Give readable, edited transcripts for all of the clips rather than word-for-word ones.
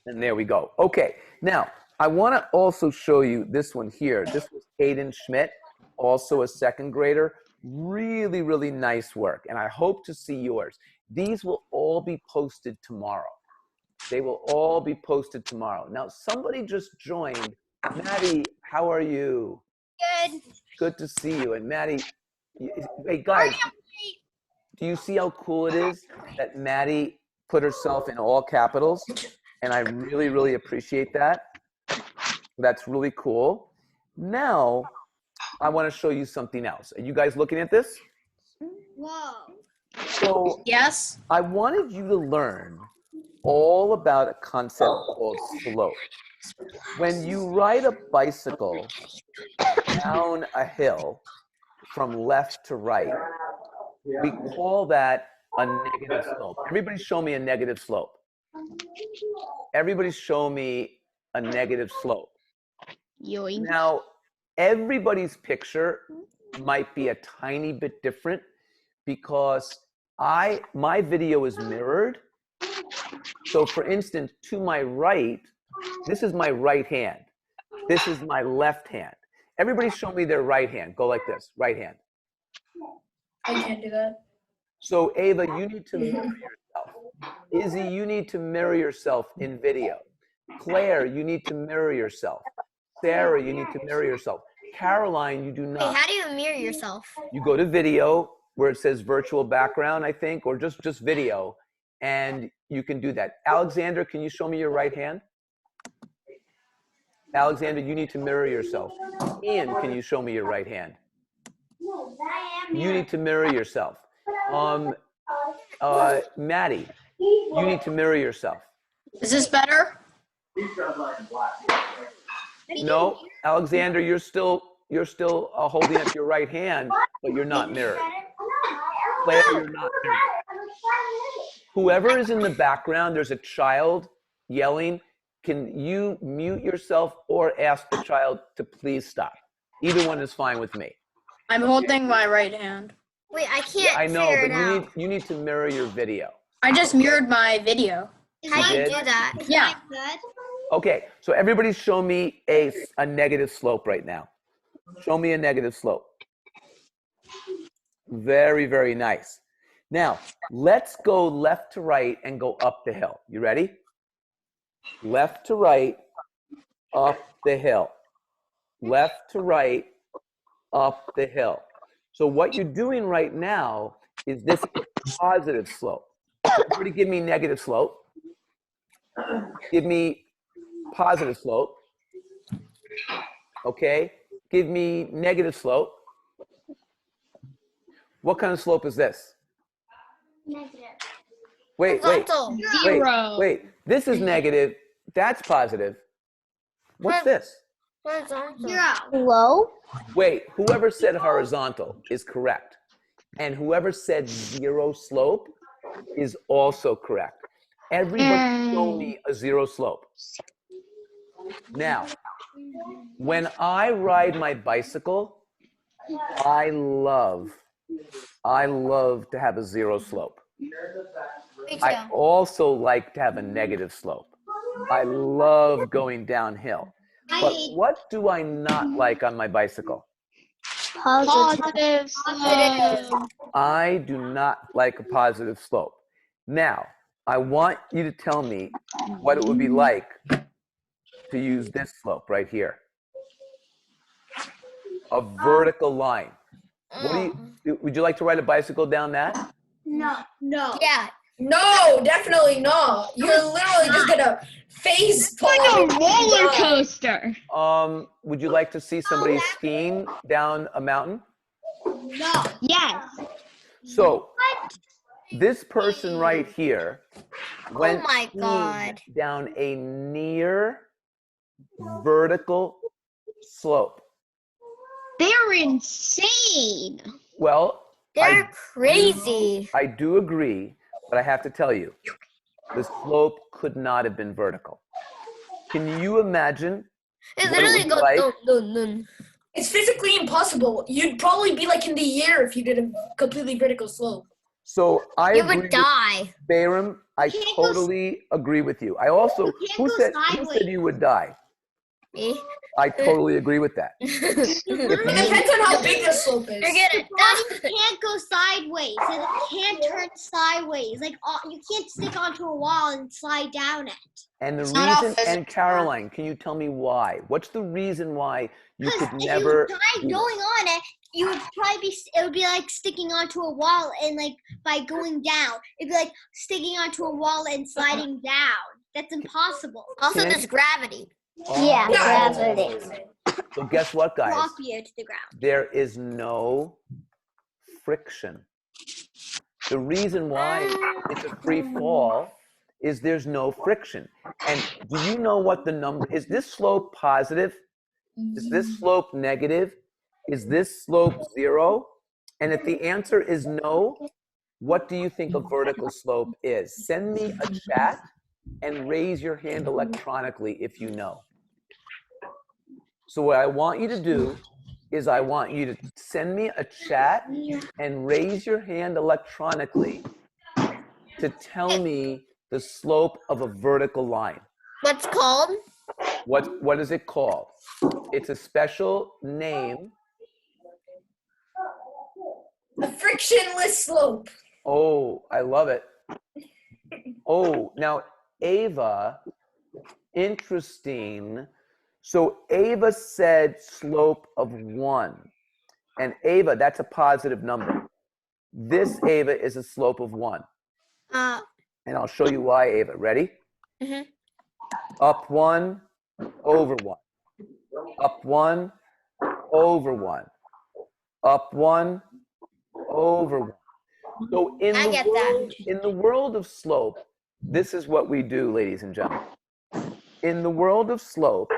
And there we go. Okay, now I want to also show you this one here. This was Aiden Schmidt, also a second grader. Really, really nice work. And I hope to see yours. These will all be posted tomorrow. They will all be posted tomorrow. Now, somebody just joined. Maddie, how are you? Good. Good to see you. And Maddie, hey guys, do you see how cool it is that Maddie put herself in all capitals? And I really, really appreciate that. That's really cool. Now, I want to show you something else. Are you guys looking at this? Whoa. So, Yes. I wanted you to learn all about a concept called slope. When you ride a bicycle down a hill from left to right, we call that a negative slope. Everybody show me a negative slope. Everybody show me a negative slope. Yoink. Now, everybody's picture might be a tiny bit different because my video is mirrored. So for instance, to my right, this is my right hand. This is my left hand. Everybody show me their right hand. Go like this, right hand. I can't do that. So Ava, you need to mirror yourself. Izzy, you need to mirror yourself in video. Claire, you need to mirror yourself. Sarah, you need to mirror yourself. Caroline, you do not. Wait, how do you mirror yourself? You go to video where it says virtual background, I think, or just video, and you can do that. Alexander, can you show me your right hand? Alexander, you need to mirror yourself. Ian, can you show me your right hand? You need to mirror yourself. Maddie, you need to mirror yourself. Is this better? No, Alexander, you're still holding up your right hand, but you're not mirrored. Claire, you're not mirrored. Whoever is in the background, there's a child yelling. Can you mute yourself or ask the child to please stop? Either one is fine with me. I'm holding my right hand. Wait, I can't I know, figure but it out. you need to mirror your video. I just mirrored my video. How do you did? do that? Yeah. Okay, so everybody show me a negative slope right now. Show me a negative slope. Very, very nice. Now, let's go left to right and go up the hill. You ready? Left to right, up the hill. Left to right, up the hill. So what you're doing right now is this positive slope. Everybody give me negative slope. Give me positive slope. Okay? Give me negative slope. What kind of slope is this? Negative. Wait. Zero. Wait. This is negative. That's positive. What's this? Zero. Low? Wait, whoever said horizontal is correct. And whoever said zero slope is also correct. Everybody show me a zero slope. Now, when I ride my bicycle, I love to have a zero slope. I also like to have a negative slope. I love going downhill. But what do I not like on my bicycle? Positive. I do not like a positive slope. Now, I want you to tell me what it would be like to use this slope right here. A vertical line. Would you like to ride a bicycle down that? No. Yeah. No, definitely not. You're literally just gonna face Like a roller coaster. Would you like to see somebody skiing down a mountain? No. Yes. So, this person right here went my skiing God. down a near vertical slope. They're insane. Well, They're crazy. I do agree, but I have to tell you, the slope could not have been vertical. Can you imagine? It what it literally would be goes like? dun. It's physically impossible. You'd probably be like in the air if you did a completely vertical slope. So I You agree would with die. Bayram. I can't go totally agree with you. I also, You can't who go said sideways. you would die? Me? I totally agree with that. It depends on how big the slope You're is. gonna Body die. can't go sideways, and it can't turn sideways. Like you can't stick onto a wall and slide down it. And the It's not all reason, physics, and Caroline, can you tell me why? What's the reason why you Because could if never you tried do going this? on it, you would probably be. It would be like sticking onto a wall, and like by going down, it'd be like sticking onto a wall and sliding down. That's impossible. Also, Can- there's gravity. Yeah, gravity. So guess what, guys? Drop you to the ground. There is no friction. The reason why it's a free fall is there's no friction. And do you know what the number is? This slope positive? Is this slope negative? Is this slope 0? And if the answer is no, what do you think a vertical slope is? Send me a chat and raise your hand electronically if you know. So what I want you to do is I want you to send me a chat and raise your hand electronically to tell me the slope of a vertical line. What's called? What is it called? It's a special name. A frictionless slope. Oh, I love it. Oh, now Ava, interesting. So Ava said slope of 1. And Ava, that's a positive number. This Ava is a slope of 1. And I'll show you why, Ava. Ready? Mhm. Up 1, over 1. Up 1, over 1. Up 1, over 1. So in I get that. in the world of slope, this is what we do, ladies and gentlemen. In the world of slope,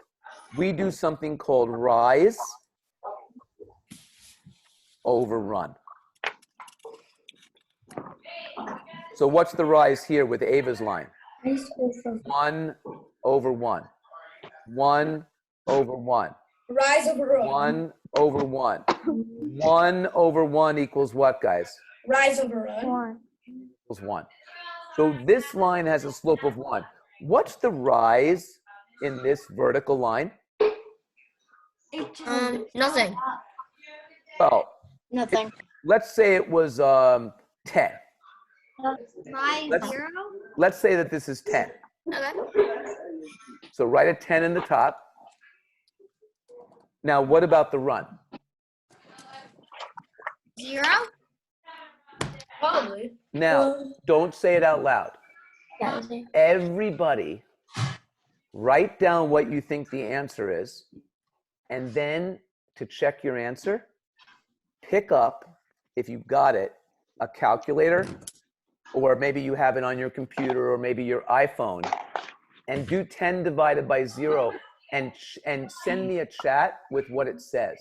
we do something called rise over run. So what's the rise here with Ava's line? 1 over 1. 1 over 1. Rise over run. 1 over 1. 1 over 1 equals what, guys? Rise over run. Equals 1. So this line has a slope of 1. What's the rise in this vertical line? Nothing. Well, Nothing. let's say it was 10. Rise Let's- 0. Let's say that this is 10. Okay. So write a 10 in the top. Now, what about the run? 0. Probably. Now, don't say it out loud. Everybody, write down what you think the answer is. And then to check your answer, pick up, if you've got it, a calculator, or maybe you have it on your computer or maybe your iPhone, and do 10 divided by 0 and send me a chat with what it says.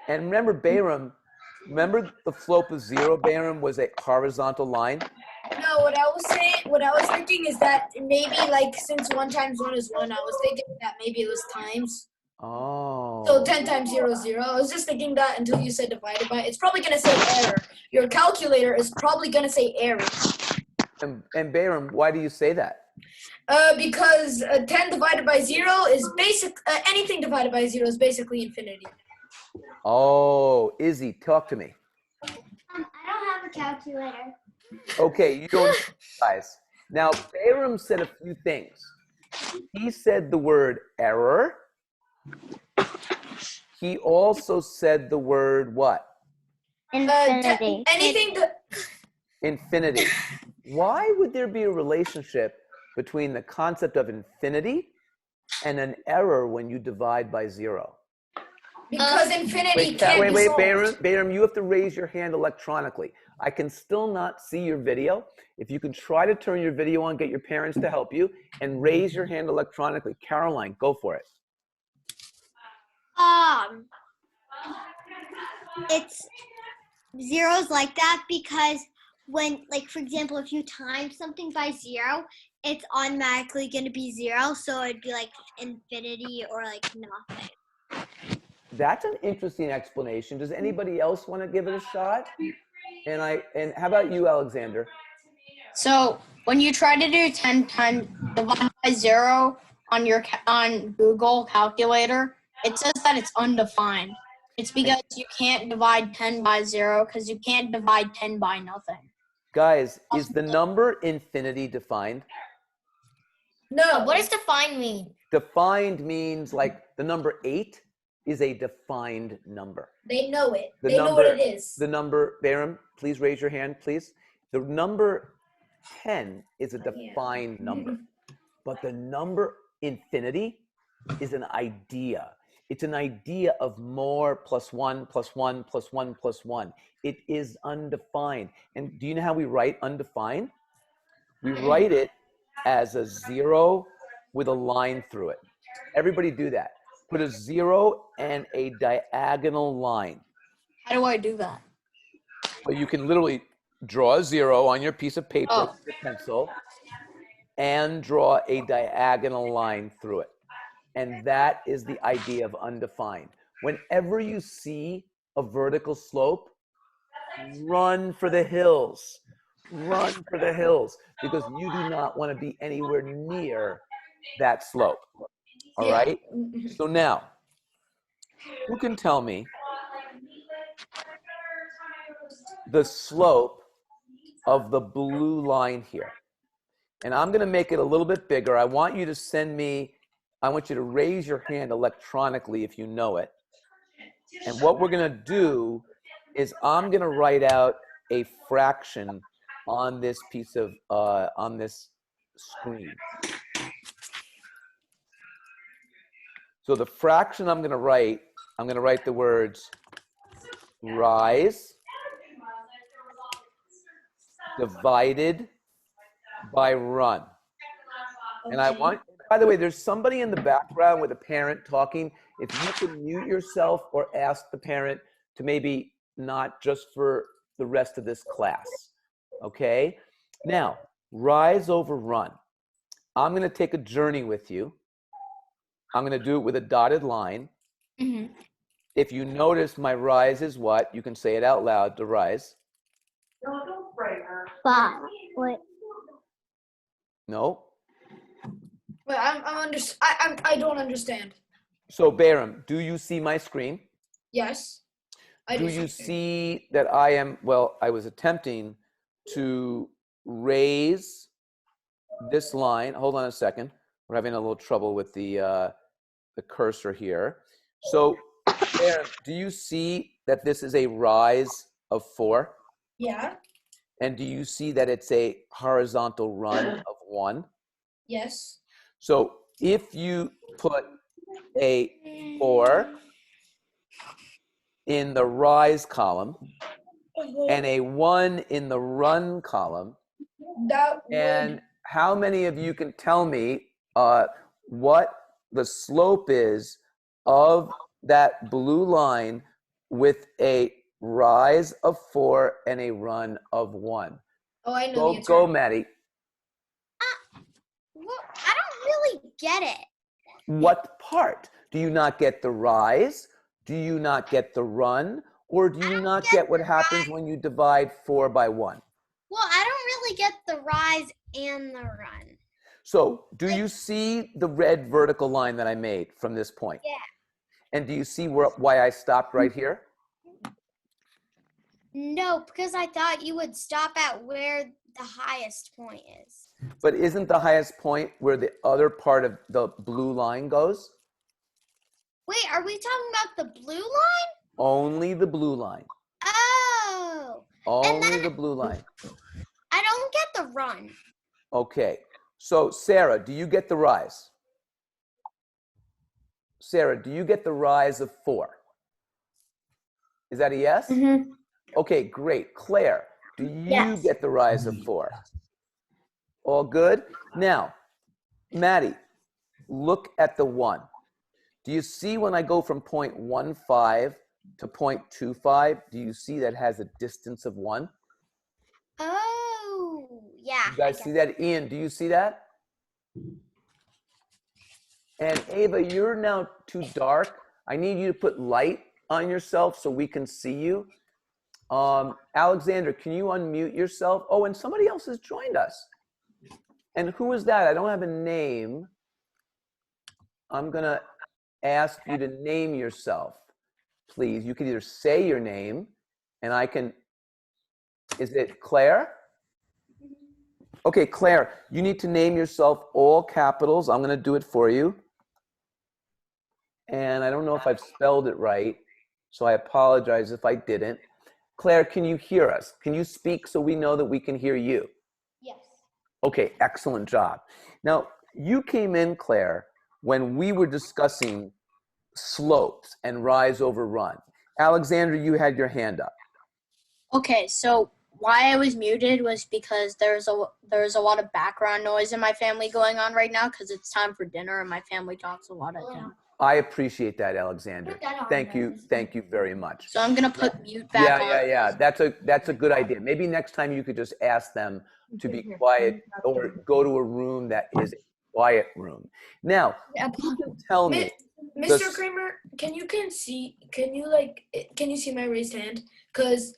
And remember, Bayram, remember the slope of 0, Bayram, was a horizontal line? No, what I was thinking is that maybe like since 1 times 1 is 1, I was thinking that maybe it was times. Oh. So 10 times 0 is 0. I was just thinking that until you said divided by. It's probably going to say error. Your calculator is probably going to say error. And Bayram, why do you say that? Because 10 divided by 0 is anything divided by 0 is basically infinity. Oh, Izzy, talk to me. I don't have a calculator. Okay, you don't, guys. Now, Bayram said a few things. He said the word error. He also said the word what? Infinity. Anything that Infinity. Why would there be a relationship between the concept of infinity and an error when you divide by 0? because infinity Wait, can't be solved. Bayram, you have to raise your hand electronically. I can still not see your video. If you can try to turn your video on, get your parents to help you, and raise your hand electronically. Caroline, go for it. It's zeros like that because when, like, for example, if you time something by 0, it's automatically going to be 0. So it'd be like infinity or like nothing. That's an interesting explanation. Does anybody else want to give it a shot? And how about you, Alexander? So when you try to do 10 times divided by 0 on your on Google calculator, it says that it's undefined. It's because you can't divide 10 by 0 because you can't divide 10 by nothing. Guys, is the number infinity defined? No. What does define mean? Defined means like the number 8 is a defined number. They know it. The They know what number- it is. The number, Baram, please raise your hand, please. The number 10 is a Yeah. defined number, but the number infinity is an idea. It's an idea of more plus 1 plus 1 plus 1 plus 1. It is undefined. And do you know how we write undefined? We write it as a 0 with a line through it. Everybody do that. Put a 0 and a diagonal line. How do I do that? But you can literally draw a 0 on your piece of paper Oh. with a pencil and draw a diagonal line through it. And that is the idea of undefined. Whenever you see a vertical slope, run for the hills. Run for the hills because you do not want to be anywhere near that slope. All Yeah. right? So now, who can tell me the slope of the blue line here? And I'm going to make it a little bit bigger. I want you to I want you to raise your hand electronically if you know it. And what we're going to do is I'm going to write out a fraction on this piece of, on this screen. So the fraction I'm going to write the words rise divided by run. And I want, by the way, there's somebody in the background with a parent talking. If you can mute yourself or ask the parent to maybe not just for the rest of this class, okay? Now, rise over run. I'm going to take a journey with you. I'm going to do it with a dotted line. Mm-hmm. If you notice my rise is what? You can say it out loud, the rise. But wait. No? Wait, I don't understand. So, Baram, do you see my screen? Yes. I Do you see that I was attempting to raise this line. Hold on a second. We're having a little trouble with the cursor here. So, Baram, do you see that this is a rise of 4? Yeah. And do you see that it's a horizontal run of 1? Yes. So if you put a 4 in the rise column and a 1 in the run column, That and would, how many of you can tell me what the slope is of that blue line with a rise of 4 and a run of 1? oh, I know the Go, answer. go, Maddie. Well, I don't really get it. What part? Do you not get the rise? Do you not get the run? Or do you not get what happens when you divide 4 by 1? Well, I don't really get the rise and the run. So do you see the red vertical line that I made from this point? Yeah. And do you see why I stopped right here? No, because I thought you would stop at where the highest point is. But isn't the highest point where the other part of the blue line goes? Wait, are we talking about the blue line? Only the blue line. Oh, Only the blue line. I don't get the run. Okay. So Sarah, do you get the rise? Sarah, do you get the rise of 4? Is that a yes? Mm-hmm. Okay, great. Claire, do you Yes. get the rise of 4? All good? Now, Maddie, look at the 1. Do you see when I go from 0.15 to 0.25, do you see that has a distance of 1? Oh, yeah. You guys see that? Ian, do you see that? And Ava, you're now too dark. I need you to put light on yourself so we can see you. Alexander, can you unmute yourself? Oh, and somebody else has joined us. And who is that? I don't have a name. I'm going to ask you to name yourself, please. You can either say your name, and I can, is it Claire? Okay, Claire, you need to name yourself all capitals. I'm going to do it for you. And I don't know if I've spelled it right, so I apologize if I didn't. Claire, can you hear us? Can you speak so we know that we can hear you? Yes. Okay, excellent job. Now, you came in, Claire, when we were discussing slopes and rise over run. Alexander, you had your hand up. Okay, so why I was muted was because there's a lot of background noise in my family going on right now because it's time for dinner and my family talks a lot at dinner. I appreciate that, Alexander. Thank you very much. So I'm gonna put mute back on. Yeah. That's a good idea. Maybe next time you could just ask them to be quiet or go to a room that is a quiet room. Now, you can tell me, Mr. Kramer, can you see my raised hand? Because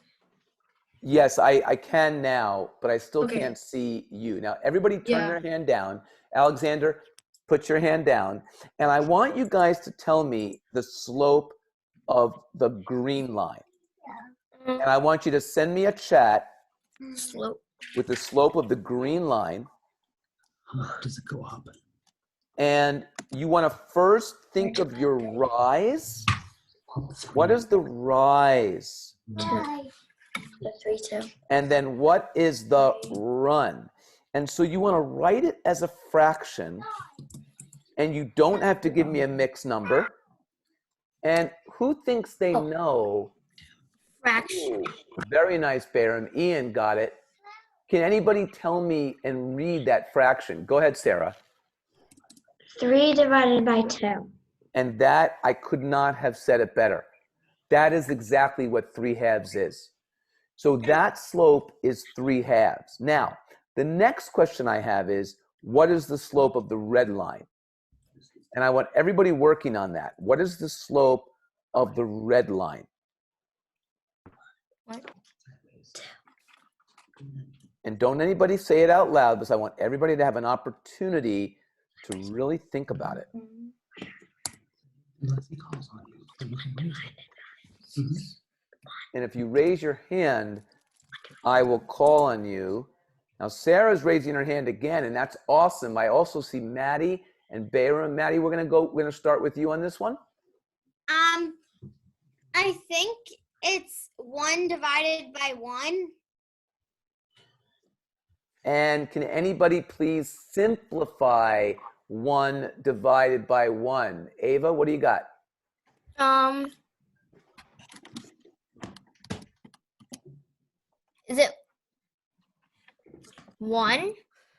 yes, I can now, but I still Okay. can't see you. Now, everybody turn Yeah. their hand down. Alexander, put your hand down. And I want you guys to tell me the slope of the green line. And I want you to send me a chat Slope. with the slope of the green line. Does it go up? And you want to first think of your rise. What is the rise? Hi. 3, 2. And then what is the run? And so you want to write it as a fraction. And you don't have to give me a mixed number. And who thinks they know? Fraction. Ooh, very nice, Bayram. Ian got it. Can anybody tell me and read that fraction? Go ahead, Sarah. 3 divided by 2. And that, I could not have said it better. That is exactly what 3/2 is. So that slope is 3/2. Now, the next question I have is, what is the slope of the red line? And I want everybody working on that. What is the slope of the red line? And don't anybody say it out loud because I want everybody to have an opportunity to really think about it. Unless he calls on you, then we can use it. Mhm. And if you raise your hand, I will call on you. Now, Sarah's raising her hand again, and that's awesome. I also see Maddie and Bayram. Maddie, we're gonna start with you on this one. I think it's 1 divided by 1. And can anybody please simplify 1 divided by 1? Ava, what do you got? Is it 1?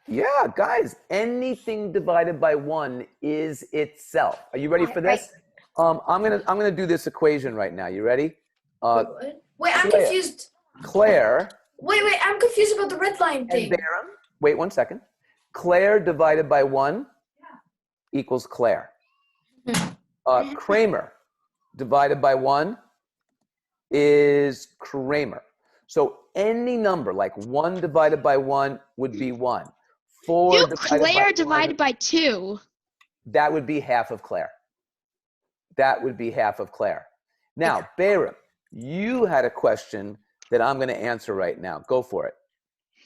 Yeah, guys, anything divided by 1 is itself. Are you ready for this? I'm gonna do this equation right now. You ready? wait, I'm Claire. confused. Claire Wait, I'm confused about the red line and thing. Bayram. Wait 1 second. Claire divided by 1 equals Claire. Kramer divided by 1 is Kramer. So any number like 1 divided by 1 would be 1. 4 Do divided Claire by divided by 2. that would be half of Claire. That would be half of Claire. Now, Bayram, you had a question that I'm going to answer right now. Go for it.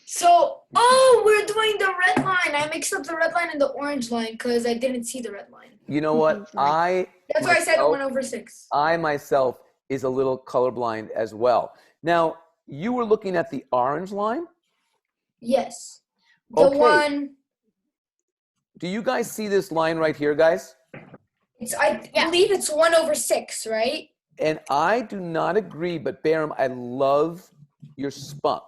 So, we're doing the red line. I mixed up the red line and the orange line because I didn't see the red line. You know what? That's why I said myself- 1/6. I myself is a little colorblind as well. Now, you were looking at the orange line. Yes. The Okay. one. Do you guys see this line right here, guys? I believe it's 1/6, right? And I do not agree, but Bayram, I love your spunk.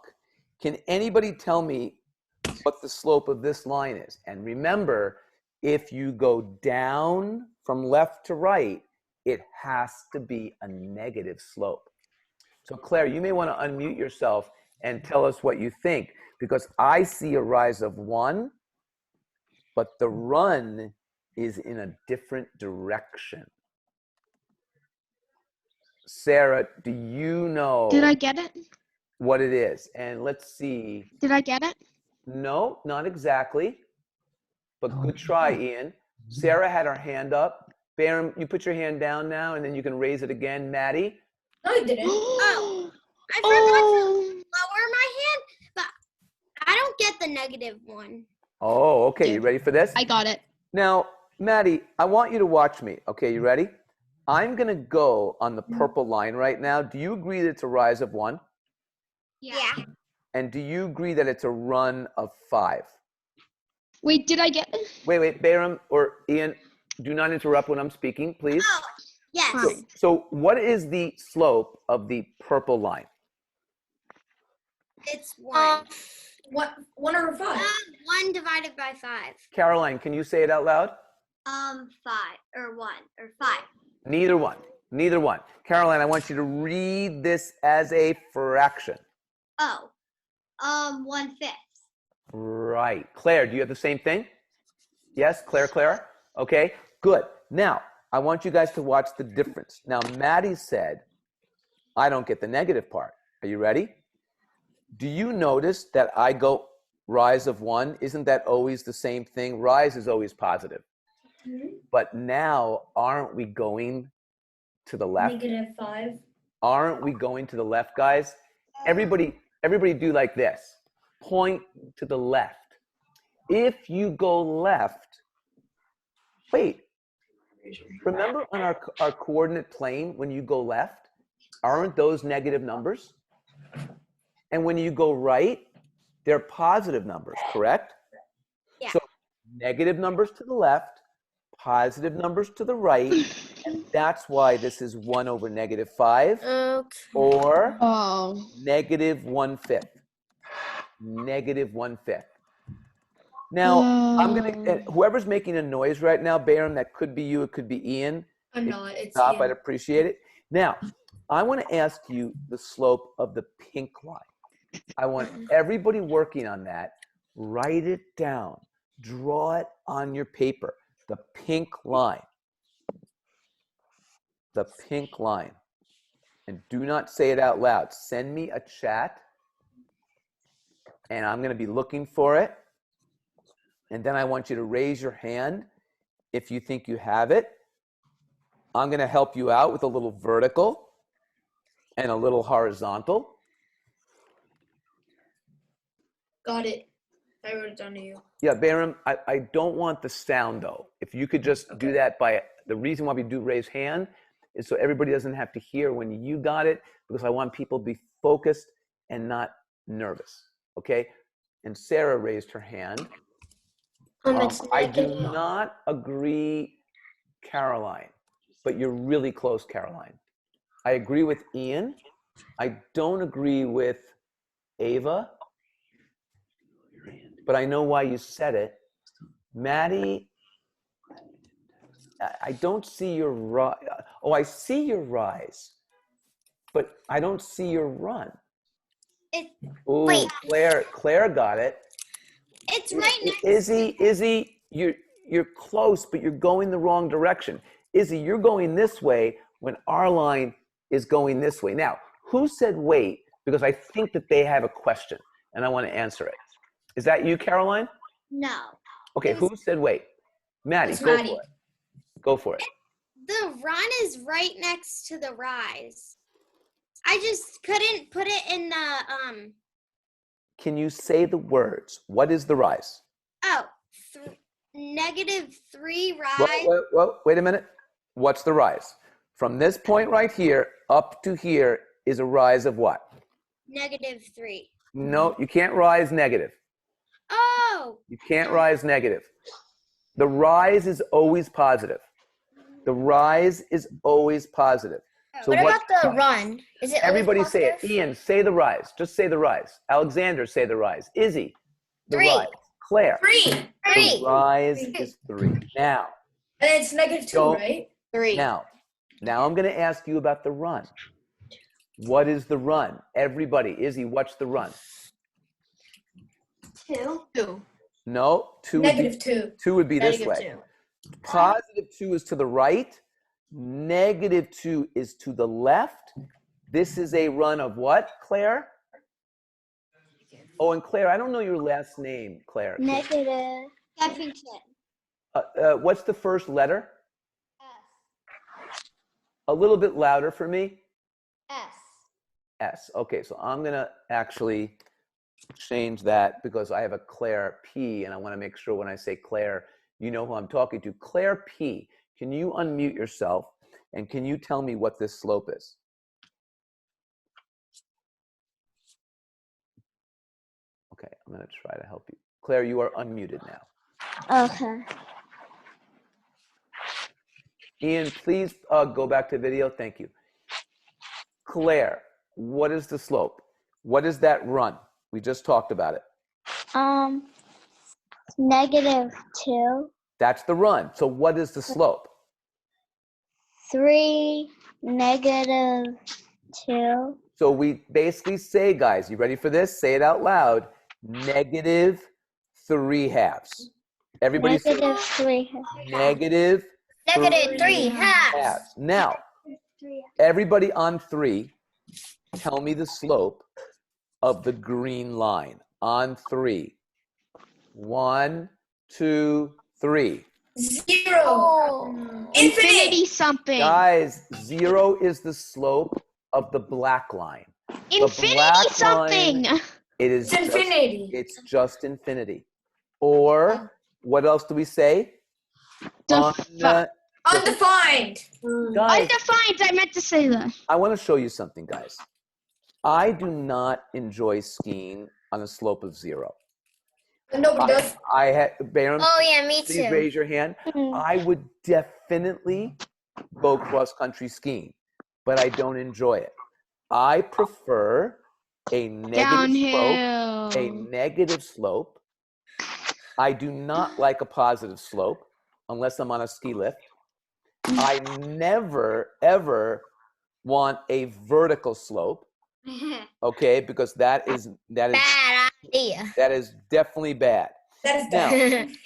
Can anybody tell me what the slope of this line is? And remember, if you go down from left to right, it has to be a negative slope. So Claire, you may want to unmute yourself and tell us what you think, because I see a rise of 1, but the run is in a different direction. Sarah, do you know Did I get it? what it is? And let's see. Did I get it? No, not exactly. But good try, Ian. Sarah had her hand up. Baron, you put your hand down now, and then you can raise it again. Maddie? No, I didn't. Oh, I forgot to lower my hand, but I don't get the negative one. Oh, okay. You ready for this? I got it. Now, Maddie, I want you to watch me. Okay, you ready? I'm going to go on the purple line right now. Do you agree that it's a rise of 1? Yeah. And do you agree that it's a run of 5? Wait, did I get it? Wait, Bayram or Ian, do not interrupt when I'm speaking, please. Oh, yes. Fine. So what is the slope of the purple line? It's 1. One over 5. 1 divided by 5. Caroline, can you say it out loud? 5 or 1 or 5. Neither one. Neither one. Caroline, I want you to read this as a fraction. Oh, 1/5. Right. Claire, do you have the same thing? Yes, Claire? Okay, good. Now, I want you guys to watch the difference. Now, Maddie said, I don't get the negative part. Are you ready? Do you notice that I go rise of 1? Isn't that always the same thing? Rise is always positive. But now, aren't we going to the left? -5. Aren't we going to the left, guys? Everybody do like this. Point to the left. If you go left, wait, remember on our coordinate plane, when you go left, aren't those negative numbers? And when you go right, they're positive numbers, correct? Yeah. So negative numbers to the left, positive numbers to the right, and that's why this is 1 over -5, or Oh. -1/5. -1/5. Now, I'm gonna, whoever's making a noise right now, Bayram, that could be you, it could be Ian. I'm not. It's Stop, Ian. I'd appreciate it. Now, I want to ask you the slope of the pink line. I want everybody working on that. Write it down. Draw it on your paper. The pink line. The pink line. And do not say it out loud. Send me a chat. And I'm going to be looking for it. And then I want you to raise your hand if you think you have it. I'm going to help you out with a little vertical and a little horizontal. Got it. I wrote it down to you. Yeah, Bayram, I don't want the sound though. If you could just do that by, the reason why we do raise hand is so everybody doesn't have to hear when you got it, because I want people to be focused and not nervous, okay? And Sarah raised her hand. I do not agree, Caroline, but you're really close, Caroline. I agree with Ian. I don't agree with Ava, but I know why you said it. Maddie, I don't see your rise. Oh, I see your rise, but I don't see your run. Ooh, wait. Claire got it. It's right next. Izzy, you're close, but you're going the wrong direction. Izzy, you're going this way when our line is going this way. Now, who said wait? Because I think that they have a question, and I want to answer it. Is that you, Caroline? No. Okay, who said wait? Maddie, It's go Maddie. for it. Go for it. The run is right next to the rise. I just couldn't put it in the Can you say the words? What is the rise? -3 rise. Wait a minute. What's the rise? From this point right here up to here is a rise of what? -3. No, you can't rise negative. Oh. You can't rise negative. The rise is always positive. The rise is always positive. So What what? about the run? Is it always Everybody say it. positive? Ian, say the rise. Just say the rise. Alexander, say the rise. Izzy, the 3. rise. Claire, 3. the rise is 3. Now, And it's -2, Don't- right? 3. now I'm going to ask you about the run. What is the run? Everybody, Izzy, what's the run? 2. 2. No, 2 would be, -2. 2 would be this way. -2. +2 is to the right. -2 is to the left. This is a run of what, Claire? Oh, and Claire, I don't know your last name, Claire. Negative. Skeffington. What's the first letter? S. A little bit louder for me. S. S. Okay, so I'm going to actually change that because I have a Claire P, and I want to make sure when I say Claire, you know who I'm talking to. Claire P, can you unmute yourself, and can you tell me what this slope is? Okay, I'm going to try to help you. Claire, you are unmuted now. Okay. Ian, please go back to video. Thank you. Claire, what is the slope? What is that run? We just talked about it. -2. That's the run. So what is the slope? 3, -2. So we basically say, guys, you ready for this? Say it out loud. -3/2. Everybody say -3. -3/2. Now, everybody on 3, tell me the slope of the green line. On 3. 1, 2, 3. 0. Oh. Infinity something. Guys, 0 is the slope of the black line. Infinity black something. It is It's infinity. It's just infinity. Or what else do we say? Undefined. Guys, Undefined. I meant to say that. I want to show you something, guys. I do not enjoy skiing on a slope of 0. Nobody does. I had Bayram, Oh yeah, me please too. raise your hand. I would definitely go cross-country skiing, but I don't enjoy it. I prefer a negative slope. A Downhill. negative slope. I do not like a positive slope unless I'm on a ski lift. I never, ever want a vertical slope, okay, because that is Bad idea. definitely bad. That is Now,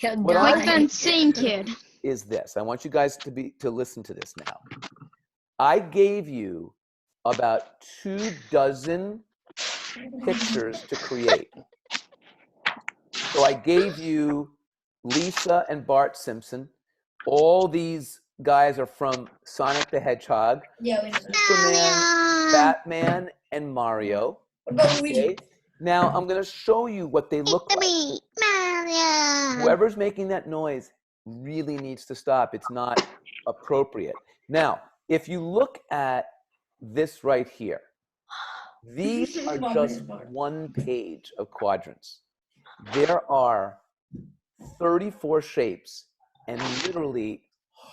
He'll what die. Like the insane kid. is this. I want you guys to listen to this now. I gave you about 24 pictures to create. So I gave you Lisa and Bart Simpson. All these guys are from Sonic the Hedgehog, Yeah, we know that. Superman, Batman, and Mario. What about Luigi? Okay? Now I'm going to show you what they look like. Whoever's making that noise really needs to stop. It's not appropriate. Now, if you look at this right here, these are just one page of quadrants. There are 34 shapes and literally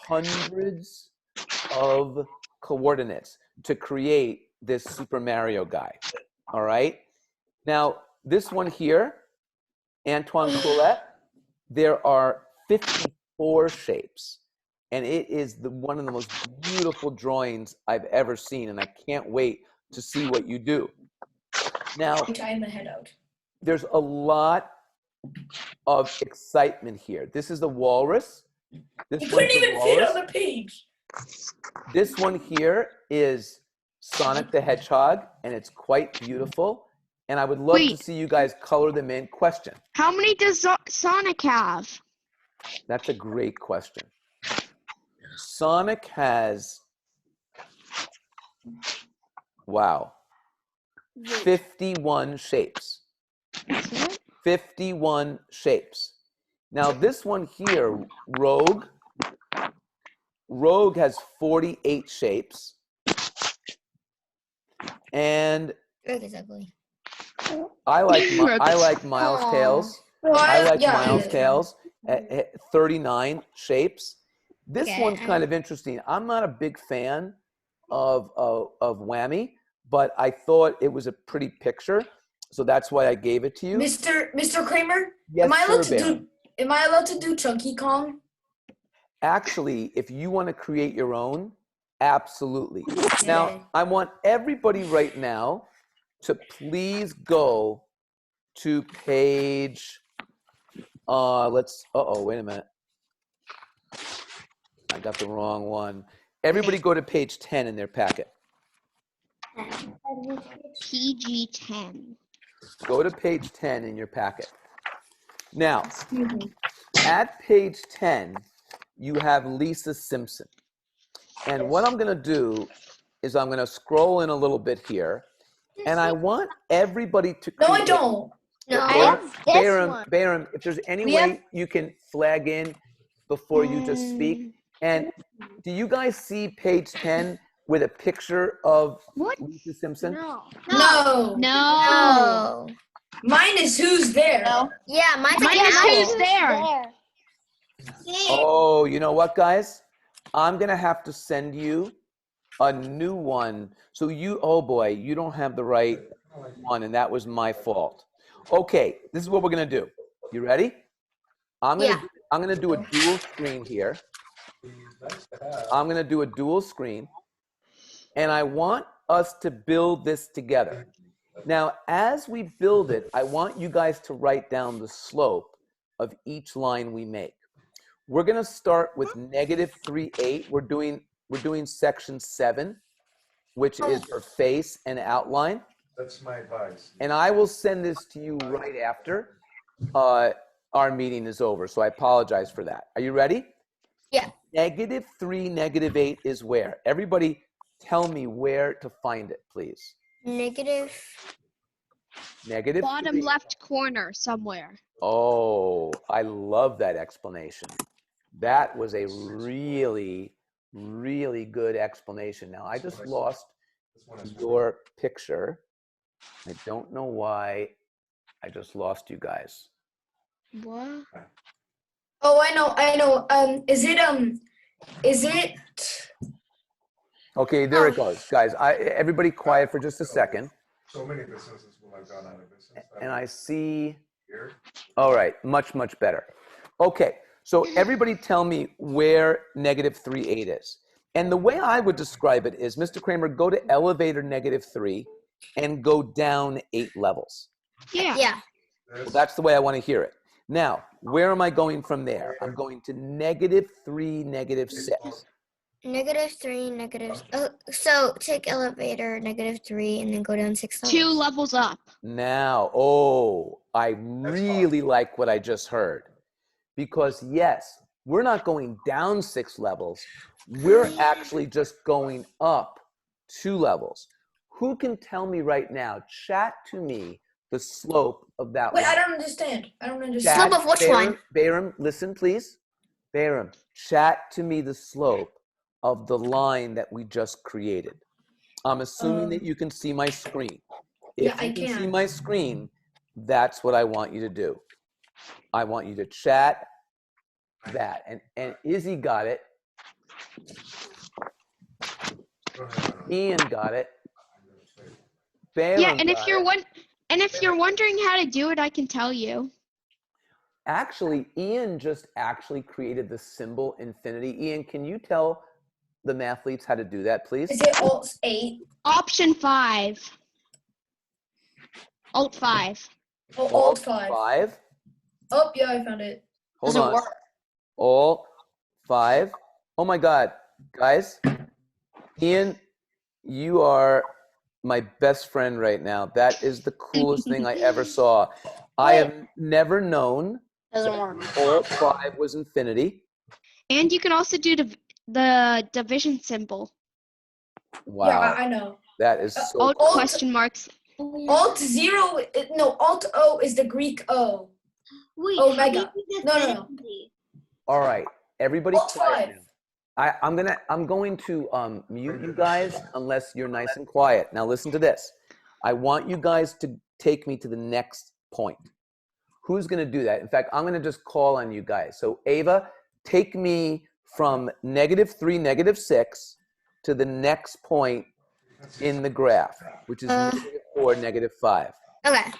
hundreds of coordinates to create this Super Mario guy. All right? Now, this one here, Antoine Colette, there are 54 shapes. And it is one of the most beautiful drawings I've ever seen. And I can't wait to see what you do. Now, I tie my head out. there's a lot of excitement here. This is the walrus. This You one's couldn't the even fit walrus. on the page. This one here is Sonic the Hedgehog, and it's quite beautiful. And I would love to Wait. see you guys color them in. Question. How many does Sonic have? That's a great question. Sonic has, wow, 51 shapes. That's it? 51 shapes. Now this one here, Rogue has 48 shapes. And Rogue is ugly. I like Rogue Miles Aw. Tails. Well, I like yeah, Miles yeah. Tails at 39 shapes. This Okay, one's kind of interesting. I'm not a big fan of Whammy, but I thought it was a pretty picture, so that's why I gave it to you. Mr. Kramer, Yes, am I allowed sir, to Baron. do? Am I allowed to do Chunky Kong? Actually, if you want to create your own, absolutely. Now, I want everybody right now to please go to page, wait a minute. I got the wrong one. Everybody go to page 10 in their packet. PG-10. Go to page 10 in your packet. Now, at page 10, you have Lisa Simpson. And what I'm going to do is I'm going to scroll in a little bit here. And I want everybody to No, I create- don't. No. Bayram, if there's any We way have- you can flag in before you just speak. And do you guys see page 10 with a picture of What? Lisa Simpson? No. No. No. Oh. Mine is who's there. No. Yeah, mine's like Mine an is owl. who's there. Oh, you know what, guys? I'm going to have to send you a new one. So oh boy, you don't have the right one, and that was my fault. Okay, this is what we're going to do. You ready? I'm going to do a dual screen here. I'm going to do a dual screen, and I want us to build this together. Now, as we build it, I want you guys to write down the slope of each line we make. We're going to start with -3.8. We're doing section 7, which is for face and outline. That's my advice. And I will send this to you right after our meeting is over. So I apologize for that. Are you ready? Yeah. -3, -8 is where? Everybody tell me where to find it, please. Negative. Bottom -3. left corner somewhere. Oh, I love that explanation. That was a really, really good explanation. Now, I just lost your picture. I don't know why I just lost you guys. What? Oh, I know. Is it? Okay, there it goes. Guys, everybody quiet for just a second. So many businesses will have gone out of business. And I see, Here. all right, much, much better. Okay, so everybody tell me where -3.8 is. And the way I would describe it is, Mr. Kramer, go to elevator -3 and go down 8 levels. Yeah. Yeah. Well, that's the way I want to hear it. Now, where am I going from there? I'm going to -3, -6. -3, negative. Oh, so take elevator -3 and then go down 6 levels. 2 levels up. Now, I really like what I just heard. Because yes, we're not going down 6 levels. We're actually just going up 2 levels. Who can tell me right now, chat to me, the slope of that Wait, line? I don't understand. Chat, Slope of which line? Bayram, listen, please. Bayram, chat to me the slope of the line that we just created. I'm assuming that you can see my screen. If Yeah, I you can see can. my screen, that's what I want you to do. I want you to chat that. And Izzy got it. Ian got it. Bayram Yeah, and if got you're it. wondering how to do it, I can tell you. Actually, Ian just actually created the symbol infinity. Ian, can you tell the mathletes how to do that, please? Is it Alt 8? Option 5. Alt 5. Oh, Alt 5. 5. Oh, yeah, I found it. Hold Doesn't on. work. Alt 5. Oh my God, guys. Ian, you are my best friend right now. That is the coolest thing I ever saw. I have never known Doesn't work. Alt 5 was infinity. And you can also do the division symbol. Wow, Yeah, I know. that is so Alt cool. question marks. Alt 0, no, Alt O is the Greek O. Wait, Oh how my do you God. do this No. differently? All right, everybody Alt quiet 5. now. I'm going to mute you guys unless you're nice and quiet. Now listen to this. I want you guys to take me to the next point. Who's going to do that? In fact, I'm going to just call on you guys. So Ava, take me from -3, -6 to the next point in the graph, which is -4, -5. Okay.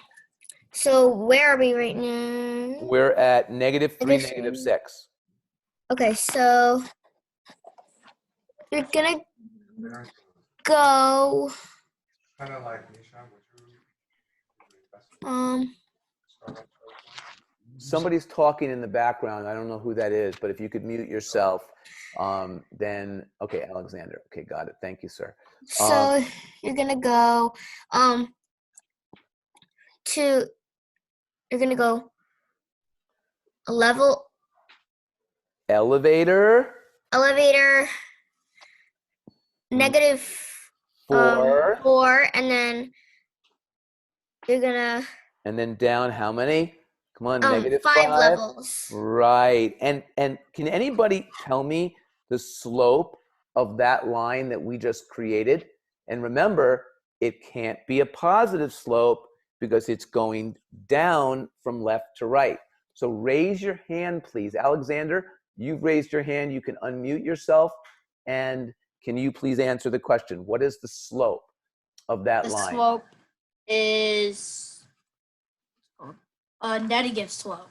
So where are we right now? We're at -3, -6. Okay, so you're gonna go Kind of like Nisha, would you? um Somebody's talking in the background. I don't know who that is, but if you could mute yourself, then, okay, Alexander. Okay, got it. Thank you, sir. So you're gonna go you're gonna go a level Elevator elevator negative 4, 4, and then you're gonna and then down how many? Come on, negative 5 5. levels. Right. And can anybody tell me the slope of that line that we just created? And remember, it can't be a positive slope because it's going down from left to right. So raise your hand, please. Alexander, you've raised your hand. You can unmute yourself. And can you please answer the question? What is the slope of that The line? slope is a negative slope.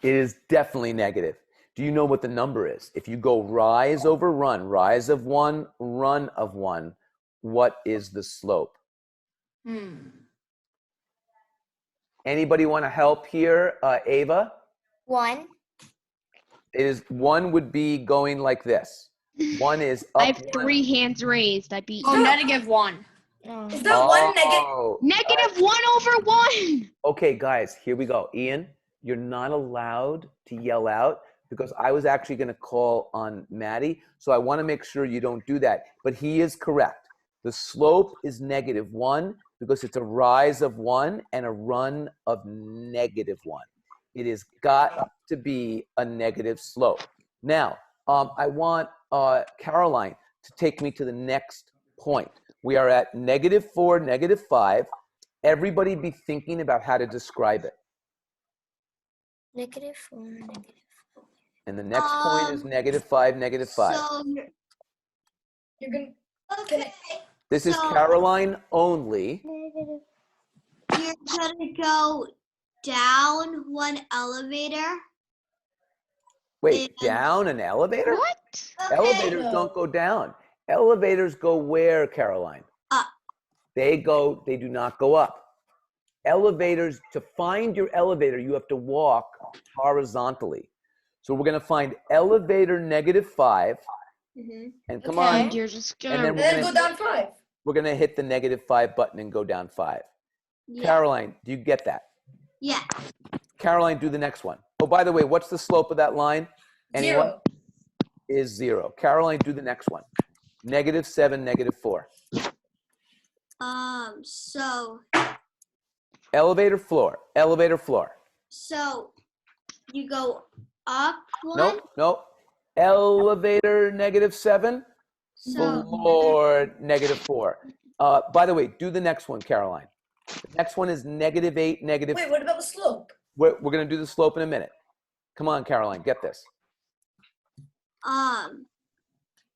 It is definitely negative. Do you know what the number is? If you go rise over run, rise of 1, run of 1, what is the slope? Anybody want to help here? Ava? 1. It is 1 would be going like this. 1 is up. I have 1. 3 hands raised. I'd be Oh, negative 1. Is that one negative? Oh, negative 1 over 1. okay, guys, here we go. Ian, you're not allowed to yell out because I was actually going to call on Maddie. So I want to make sure you don't do that. But he is correct. The slope is negative 1 because it's a rise of 1 and a run of negative 1. It has got to be a negative slope. Now, I want Caroline to take me to the next point. We are at negative 4, negative 5. Everybody be thinking about how to describe it. Negative 4, negative 4. And the next point is negative 5, negative 5. So, You're gonna. okay, This is so- Caroline only. you're gonna go down one elevator. Wait, And- down an elevator? What? Elevators don't go down. Elevators go where, Caroline? Up. They do not go up. Elevators, to find your elevator, you have to walk horizontally. So we're going to find elevator negative 5. Mhm. And come Okay. on, And you're just And gonna. then And then go down 5. we're going to hit the negative 5 button and go down 5. Yeah. Caroline, do you get that? Yeah. Caroline, do the next one. Oh, by the way, what's the slope of that line? Anyone? 0. Is 0. Caroline, do the next one. Negative 7, negative 4. So Elevator floor, elevator floor. so you go up one. Nope, nope. Elevator negative 7, So floor negative 4. By the way, do the next one, Caroline. The next one is negative 8, negative. Wait, what about the slope? We're going to do the slope in a minute. Come on, Caroline, get this.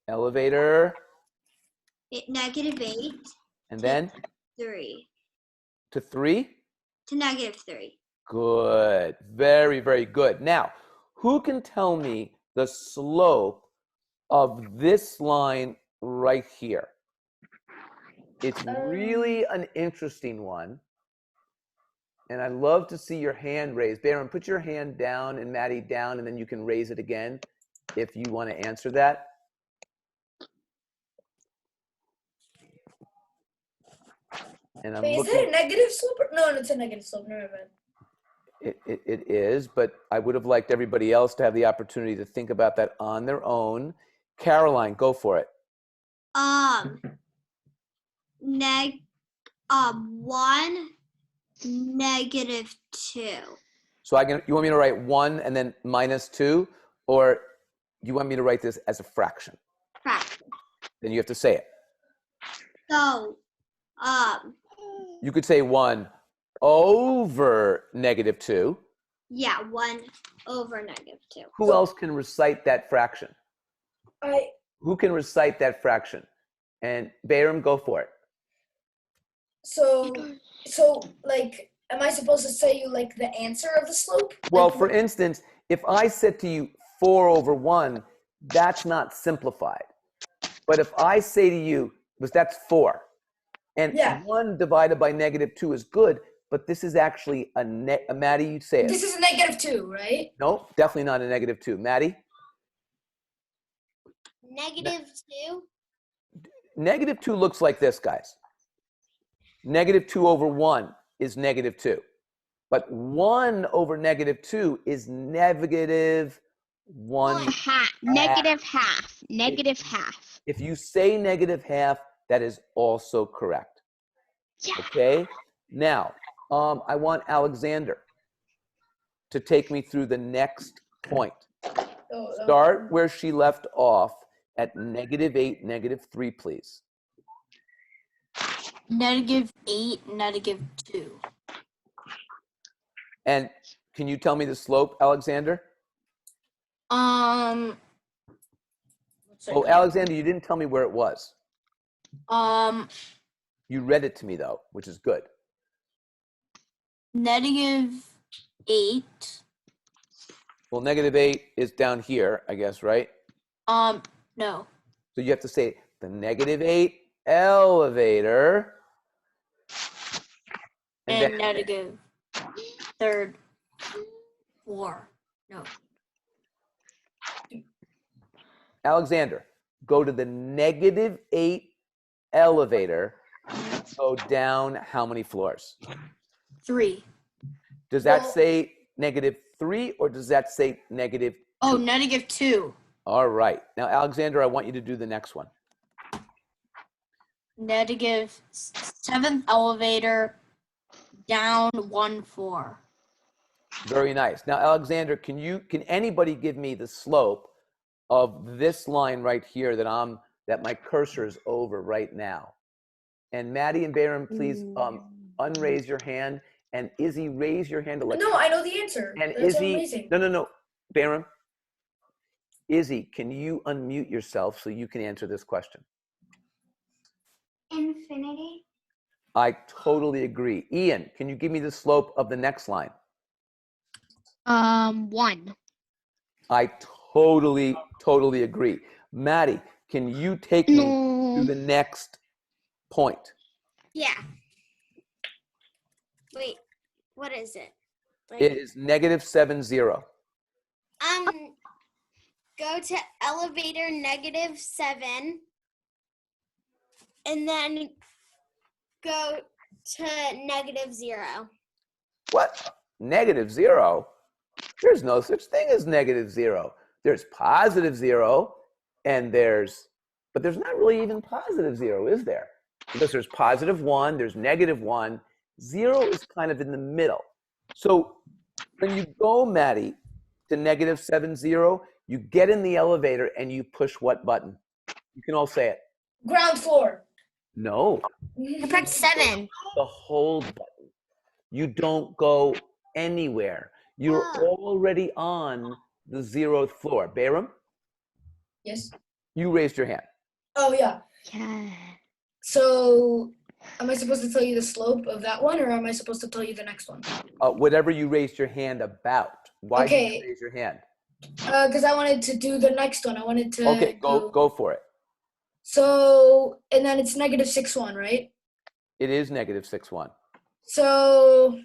Elevator, negative 8 and then 3 to 3. to negative 3. Good. Very, very good. Now, who can tell me the slope of this line right here? It's really an interesting one. And I'd love to see your hand raised. Baron, put your hand down and Maddie down, and then you can raise it again if you want to answer that. And I'm Wait, is looking. that a negative slope? No, it's a negative slope. Never mind. It is, but I would have liked everybody else to have the opportunity to think about that on their own. Caroline, go for it. 1 negative 2. So you want me to write 1 and then minus 2, or do you want me to write this as a fraction? Fraction. Then you have to say it. So You could say 1 over negative 2. yeah, 1 over negative 2. Who else can recite that fraction? I Who can recite that fraction? And Bayram, go for it. so like, am I supposed to say you like the answer of the slope? Well, Like, for instance, if I said to you 4 over 1, that's not simplified. But if I say to you, because that's 4, and Yeah. 1 divided by negative 2 is good, but this is actually Maddie, you say it. This is a -2, right? No, definitely not a -2. Maddie? -2. -2 looks like this, guys. -2 over 1 is -2. But 1 over -2 is -1. Half. Negative half. Negative half. If you say -half, that is also correct. Yeah. Okay? Now, I want Alexander to take me through the next point. Start where she left off at -8, -3, please. -8, -2. And can you tell me the slope, Alexander? What's it Oh, called? Alexander, you didn't tell me where it was. Um, You read it to me, though, which is good. -8. Well, -8 is down here, I guess, right? No. So you have to say the -8 elevator. And then- negative third floor. No. Alexander, go to the -8 elevator. Go down how many floors? 3. Does that Well- say -3 or does that say negative? Oh, -2. All right. Now, Alexander, I want you to do the next one. -7th elevator down 1 floor. Very nice. Now, Alexander, can anybody give me the slope of this line right here that my cursor is over right now? And Maddie and Bayram, please unraise your hand. And Izzy, raise your hand. No, I know the answer. And That's Izzy, amazing. no. Bayram, Izzy, can you unmute yourself so you can answer this question? Infinity. I totally agree. Ian, can you give me the slope of the next line? 1. I totally agree. Maddie, can you take me to No. the next point? Yeah. Wait, what is it? It is -70. Go to elevator -7, and then go to -0. What? -0? There's no such thing as -0. There's +0 and but there's not really even +0, is there? Because there's +1, there's -1. 0 is kind of in the middle. So when you go, Maddie, to -70, you get in the elevator and you push what button? You can all say it. Ground floor. No, I pressed 7. the hold button. You don't go anywhere. You're already on the 0th floor. Bayram, Yes. you raised your hand. Oh yeah. Yeah. So, am I supposed to tell you the slope of that one, or am I supposed to tell you the next one? Whatever you raised your hand about. Why did Okay. you raise your hand? Because I wanted to do the next one. I wanted to. Okay, go for it. So, and then it's -6-1, right? It is -6-1. So,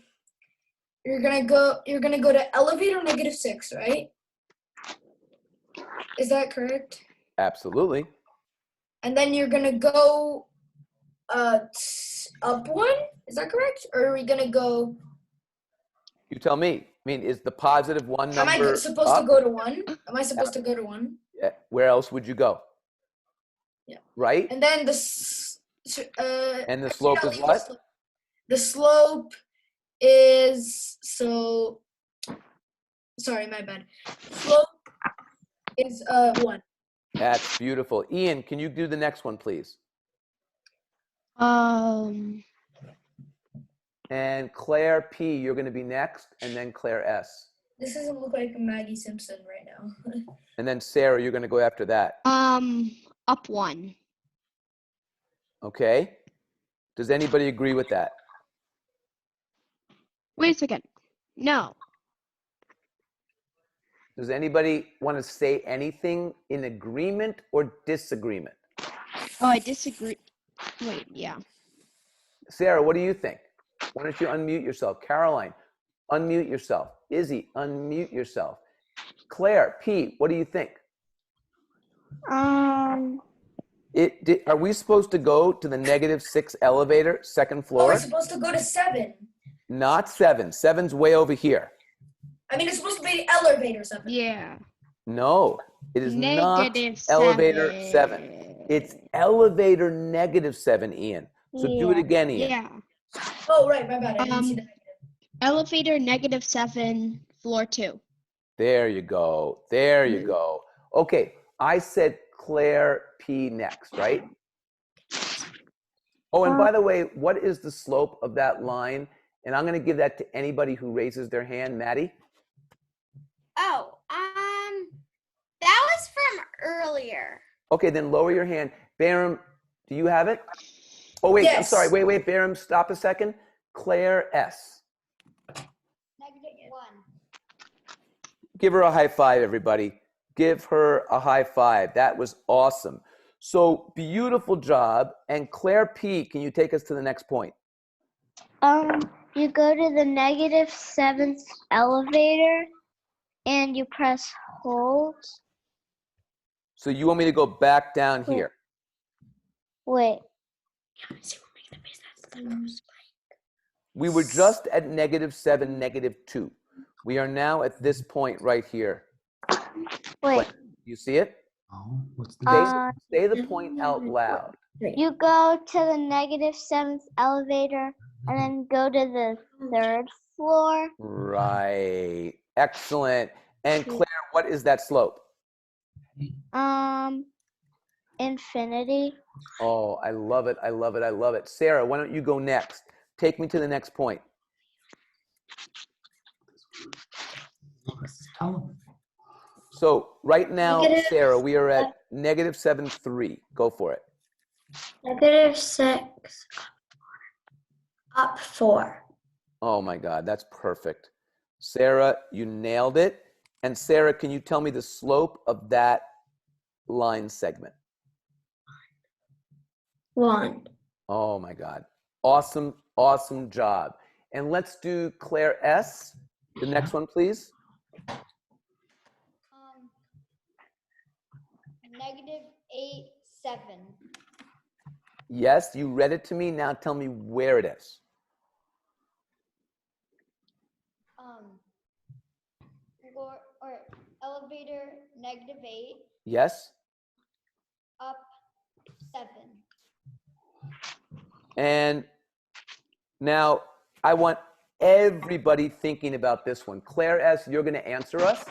you're gonna go to elevator -6, right? Is that correct? Absolutely. And then you're gonna go up 1. Is that correct? Or are we gonna go? You tell me. I mean, is the +1 Am number I supposed up? to go to 1? Am I supposed to go to 1? Where else would you go? Yeah. Right? And then And the slope is what? The slope is sorry, my bad. Slope is 1. That's beautiful. Ian, can you do the next one, please? And Claire P, you're going to be next, and then Claire S. This doesn't look like Maggie Simpson right now. And then Sarah, you're going to go after that. Up 1. Okay? Does anybody agree with that? Wait a second. No. Does anybody want to say anything in agreement or disagreement? Oh, I disagree. Wait, yeah. Sarah, what do you think? why don't you unmute yourself? Caroline, unmute yourself. Izzy, unmute yourself. Claire, P, what do you think? Um, Are we supposed to go to the -6 elevator, second Oh, floor? we're supposed to go to 7. Not 7. 7's way over here. I mean, it's supposed to be the elevator 7. Yeah. No, it is not Negative elevator 7. It's elevator -7, Ian. So do it Yeah. again, Ian. Yeah. Oh, right, my bad. I didn't see that. Elevator -7, floor 2. There you go. There you go. Okay, I said Claire P next, right? Oh, and by the way, what is the slope of that line? And I'm going to give that to anybody who raises their hand. Maddie? Oh, that was from earlier. Okay, then lower your hand. Barum, do you have it? Oh, wait, I'm Yes. sorry. Wait, Barum, stop a second. Claire S. -1. Give her a high five, everybody. Give her a high five. That was awesome. So beautiful job. And Claire P, can you take us to the next point? You go to the -7th elevator and you press hold. So you want me to go back down Wait. here? Wait. We were just at -7, -2. We are now at this point right here. Wait. You see it? Oh, what's the Say the point out loud. You go to the -7th elevator and then go to the 3rd floor. Right. Excellent. And Claire, what is that slope? Infinity. Oh, I love it. I love it. I love it. Sarah, why don't you go next? Take me to the next point. So right now, Sarah, we are at -7.3. Go for it. -6 up 4. Oh my God, that's perfect. Sarah, you nailed it. And Sarah, can you tell me the slope of that line segment? 1. Oh my God. Awesome, awesome job. And let's do Claire S. The next one, please. -8, 7. Yes, you read it to me. Now tell me where it is. Floor or elevator -8, Yes? up 7. And now I want everybody thinking about this one. Claire S., you're going to answer us,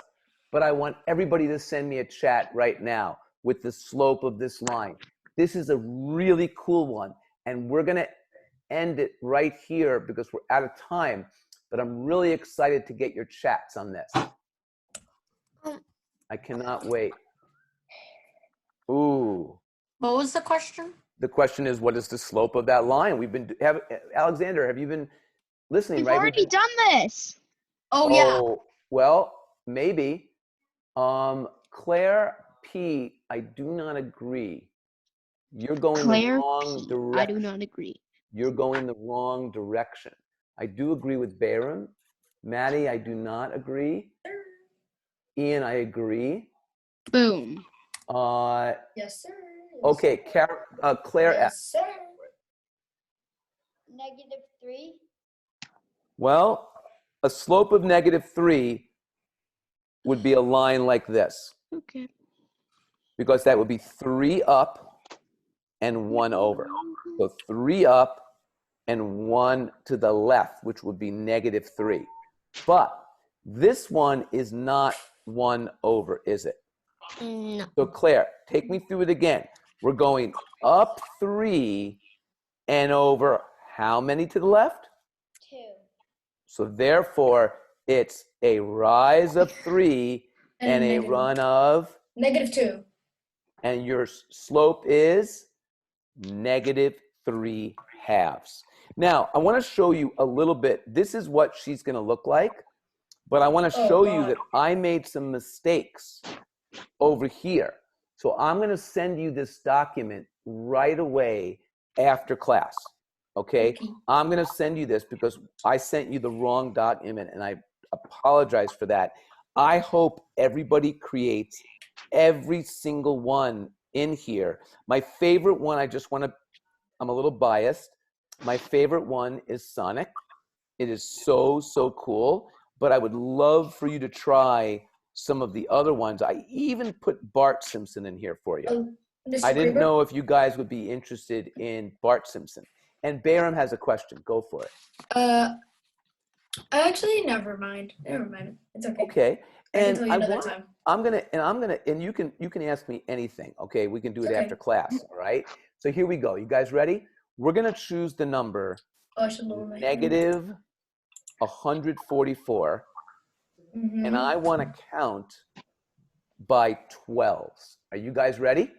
but I want everybody to send me a chat right now with the slope of this line. This is a really cool one, and we're going to end it right here because we're out of time, but I'm really excited to get your chats on this. I cannot wait. Ooh. What was the question? The question is, what is the slope of that line? Alexander, have you been listening? We've Right? already done this. Oh, yeah. Well, maybe. Claire P, I do not agree. You're going Claire the wrong P, direction. I do not agree. You're going the wrong direction. I do agree with Bayram. Maddie, I do not agree. Ian, I agree. Boom. Yes, sir. Okay, Claire Yes, S. sir. -3. Well, a slope of -3 would be a line like this, Okay. because that would be 3 up and 1 over. So 3 up and 1 to the left, which would be -3. But this one is not 1 over, is it? No. So Claire, take me through it again. We're going up 3 and over how many to the left? 2. So therefore, it's a rise of 3 and a negative. run of, -2. and your slope is -3/2. Now, I want to show you a little bit. This is what she's going to look like, but I want to Oh, show you God. that I made some mistakes over here. So I'm going to send you this document right away after class. Okay, I'm gonna send you this because I sent you the wrong document, and I apologize for that. I hope everybody creates every single one in here. My favorite one, I'm a little biased. My favorite one is Sonic. It is so, so cool, but I would love for you to try some of the other ones. I even put Bart Simpson in here for you. Mr. I didn't Kramer? know if you guys would be interested in Bart Simpson. And Bayram has a question. Go for it. Actually, never mind. Never mind. It's okay. Okay. I can And tell you another time. and you can ask me anything. Okay, we can do it Okay. after class. All right. So here we go. You guys ready? We're gonna choose the number Oh, I should lower my negative 144, Mm-hmm. and I want to count by 12s. Are you guys ready?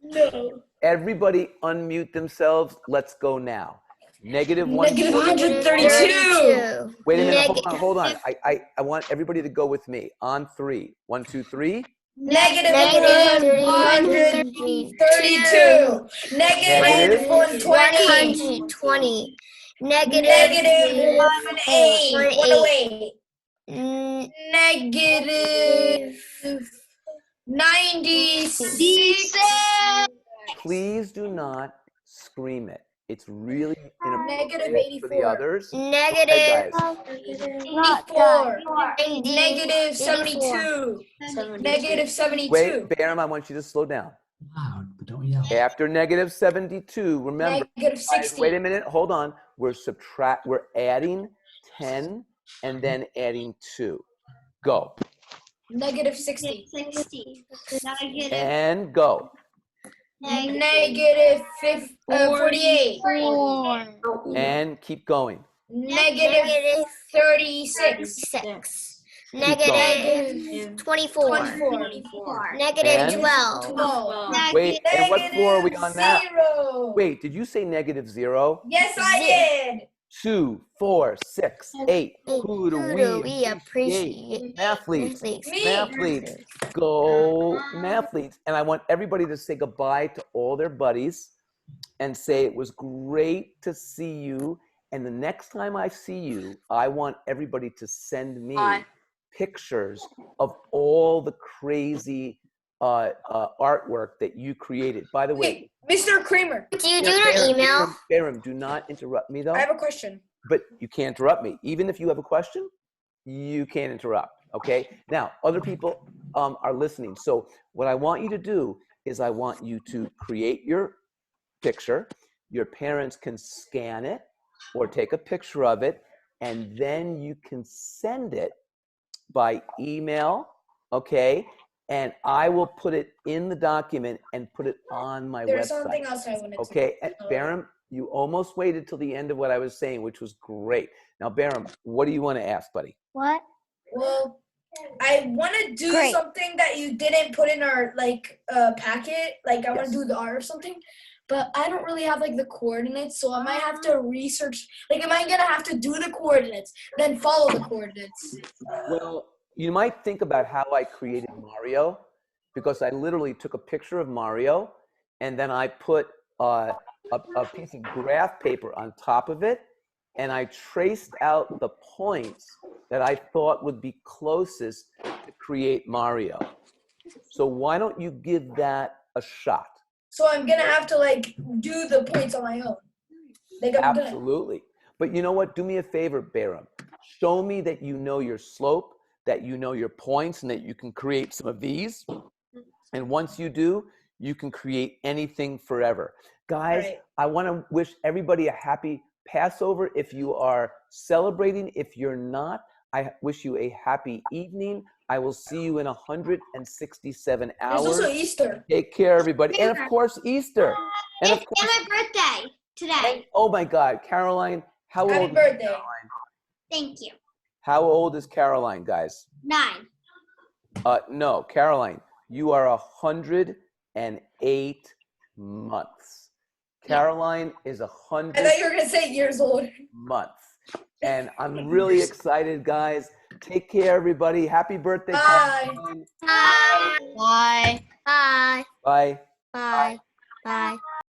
No. Everybody unmute themselves. Let's go now. Negative Negative 132. 132. Wait a minute. Hold on. I want everybody to go with me on 3. 1, 2, 3. Negative 132. Negative 120. 120. Negative 18. 108. Negative 96. Please do not scream it. It's really Negative inappropriate for the 84. others. Negative Okay, Not done. 84. Negative 72. Negative 72. Wait, Bayram, I want you to slow down. Loud, but don't yell. After negative 72, remember, Negative guys, 60. wait a minute, hold on. We're adding 10 and then adding 2. Go. Negative 60. 60. Negative And go. Negative 48. 4. And keep going. Negative 36. 6. Negative 24. 24. Negative And? 12. 12. Wait, and what floor are we on now? 0. Wait, did you say negative 0? Yes, I did. 2, 4, 6, 8. Who do we we appreciate? Mathletes. Me. Mathletes. Go Mathletes. And I want everybody to say goodbye to all their buddies and say it was great to see you. And the next time I see you, I want everybody to send me pictures of all the crazy artwork that you created. By the way, Wait, Mr. Kramer, Do you do it on email? Bayram, do not interrupt me though. I have a question. But you can't interrupt me. Even if you have a question, you can't interrupt. Okay. Now, other people are listening. So what I want you to do is I want you to create your picture. Your parents can scan it or take a picture of it, and then you can send it by email. Okay. And I will put it in the document and put it on my There's website. something else I wanted to Okay, Bayram, you almost waited till the end of what I was saying, which was great. Now, Bayram, what do you want to ask, buddy? What? Well, I want to do Great. something that you didn't put in our packet. Like I want to do the art or something, but I don't really have like the coordinates, so I might have to research. Like, am I gonna have to do the coordinates, then follow the coordinates? Well, you might think about how I created Mario, because I literally took a picture of Mario and then I put a piece of graph paper on top of it, and I traced out the points that I thought would be closest to create Mario. So why don't you give that a shot? So I'm gonna have to like do the points on my own. Like I'm gonna. Absolutely. But you know what? Do me a favor, Bayram. Show me that you know your slope, that you know your points, and that you can create some of these. And once you do, you can create anything forever. Guys, Right. I want to wish everybody a happy Passover if you are celebrating. If you're not, I wish you a happy evening. I will see you in 167 There's hours. also Easter. Take care, everybody. And of course, Easter. And of And course, my birthday today. oh my God, Caroline, how Happy old is birthday. Caroline? Thank you. How old is Caroline, guys? 9. No, Caroline, you are 108 months. Caroline is I thought 100 you were gonna say years old. months. And I'm really excited, guys. Take care, everybody. Happy birthday, Bye. Caroline. Bye. Bye. Bye. Bye. Bye. Bye.